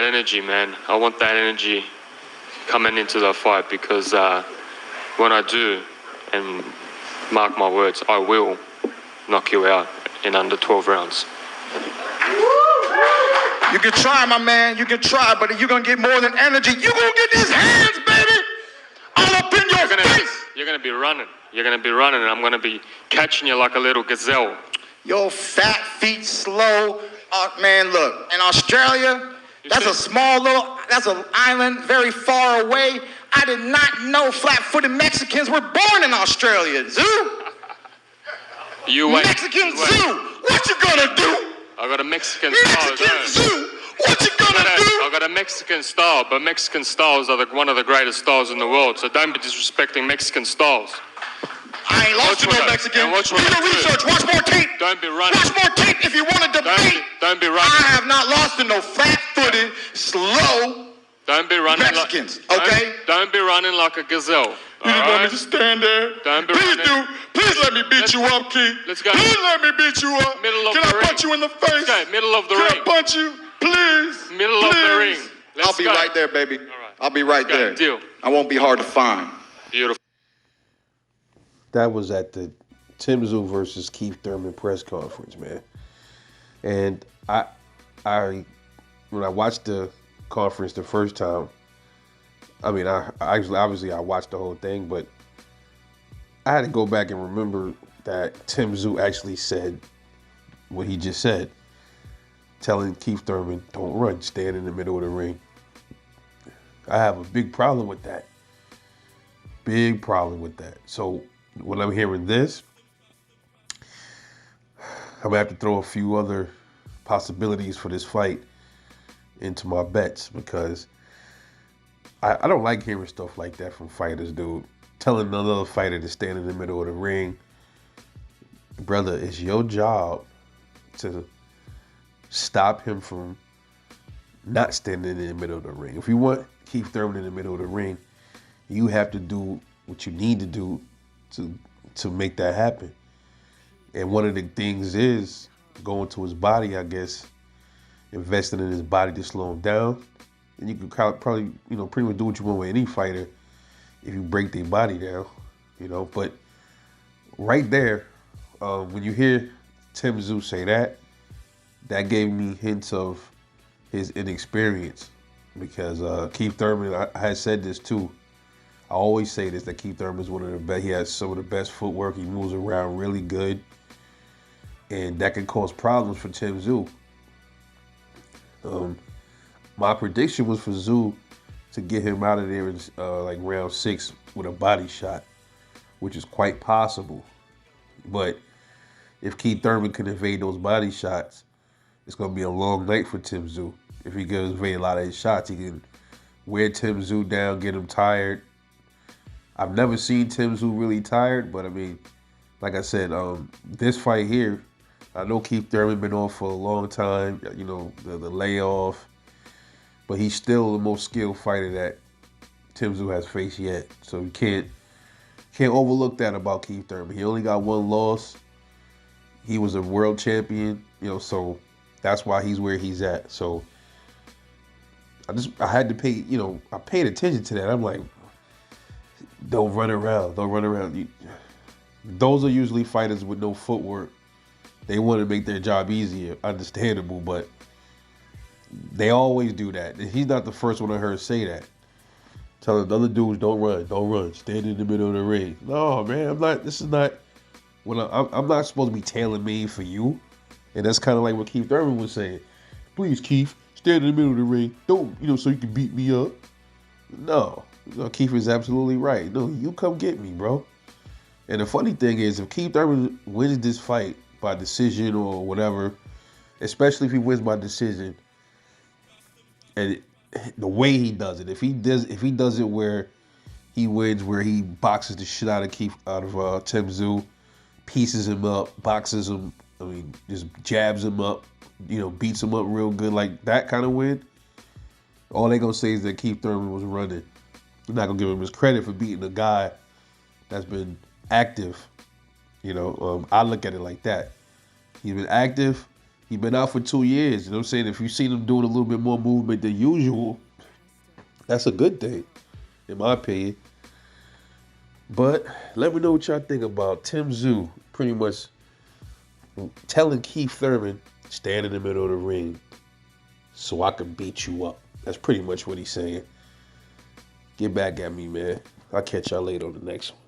that energy, man. I want that energy coming into the fight because when I do, and mark my words, I will knock you out in under 12 rounds. You can try, my man. You can try, but you're going to get more than energy. You're going to get these hands, baby, all up in your face. You're going to be running. You're going to be running, and I'm going to be catching you like a little gazelle. Yo, fat feet, slow. Man, look, in Australia, that's an island very far away. I did not know flat-footed Mexicans were born in Australia, Tszyu. You wait. Mexican Tszyu, what you gonna do? I got a Mexican style. Tszyu, what you gonna do? I got a Mexican style, but Mexican styles are one of the greatest styles in the world, so don't be disrespecting Mexican styles. I ain't lost to no Mexican. Do your research. Watch more tape. Don't be running. Watch more tape if you want to debate. Don't be running. I have not lost to no flat-footed, slow don't be running Mexicans, okay? Don't be running like a gazelle. You just want me to stand there? Don't be Please running. Please let me beat you up, Keith. Let's go. Please let me beat you up. Middle of Can the I ring. punch you in the face? Okay, middle of the ring. Can I punch you? Please. Middle of the ring. I'll be right there, baby. All right. I'll be right there. Deal. I won't be hard to find. Beautiful. That was at the Tszyu versus Keith Thurman press conference, man. And I when I watched the conference the first time, I mean, I obviously watched the whole thing, but I had to go back and remember that Tszyu actually said what he just said, telling Keith Thurman, "Don't run, stand in the middle of the ring." I have a big problem with that. Big problem with that. So when I'm hearing this, I'm gonna have to throw a few other possibilities for this fight into my bets because I don't like hearing stuff like that from fighters, dude. Telling another fighter to stand in the middle of the ring. Brother, it's your job to stop him from not standing in the middle of the ring. If you want Keith Thurman in the middle of the ring, you have to do what you need to do to make that happen. And one of the things is going to his body, I guess, investing in his body to slow him down. And you can probably, pretty much do what you want with any fighter if you break their body down, But right there, when you hear Tszyu say that gave me hints of his inexperience because Keith Thurman, I had said this too. I always say this, that Keith Thurman is one of the best. He has some of the best footwork. He moves around really good. And that can cause problems for Tszyu. My prediction was for Tszyu to get him out of there in like round 6 with a body shot, which is quite possible. But if Keith Thurman can evade those body shots, it's going to be a long night for Tszyu. If he can evade a lot of his shots, he can wear Tszyu down, get him tired. I've never seen Tszyu really tired, but I mean, like I said, this fight here, I know Keith Thurman been off for a long time, the layoff, but he's still the most skilled fighter that Tszyu has faced yet. So you can't overlook that about Keith Thurman. He only got one loss. He was a world champion, so that's why he's where he's at. So I had to pay, I paid attention to that. I'm like, don't run around. Those are usually fighters with no footwork. They want to make their job easier, understandable, but they always do that. And he's not the first one I heard say that. Telling the other dudes, don't run, stand in the middle of the ring. No, man, I'm not supposed to be tailor-made for you. And that's kind of like what Keith Thurman was saying. Please, Keith, stand in the middle of the ring. Don't, so you can beat me up. No, Keith is absolutely right. No, you come get me, bro. And the funny thing is, if Keith Thurman wins this fight by decision or whatever, especially if he wins by decision, and the way he does it, if he does it where he wins, where he boxes the shit out of Tszyu, pieces him up, boxes him, just jabs him up, beats him up real good, like that kind of win, all they gonna say is that Keith Thurman was running. You're not gonna give him his credit for beating a guy that's been active. I look at it like that. He's been active. He been out for 2 years. You know what I'm saying? If you've seen him doing a little bit more movement than usual, that's a good thing, in my opinion. But let me know what y'all think about Tszyu pretty much telling Keith Thurman, stand in the middle of the ring so I can beat you up. That's pretty much what he's saying. Get back at me, man. I'll catch y'all later on the next one.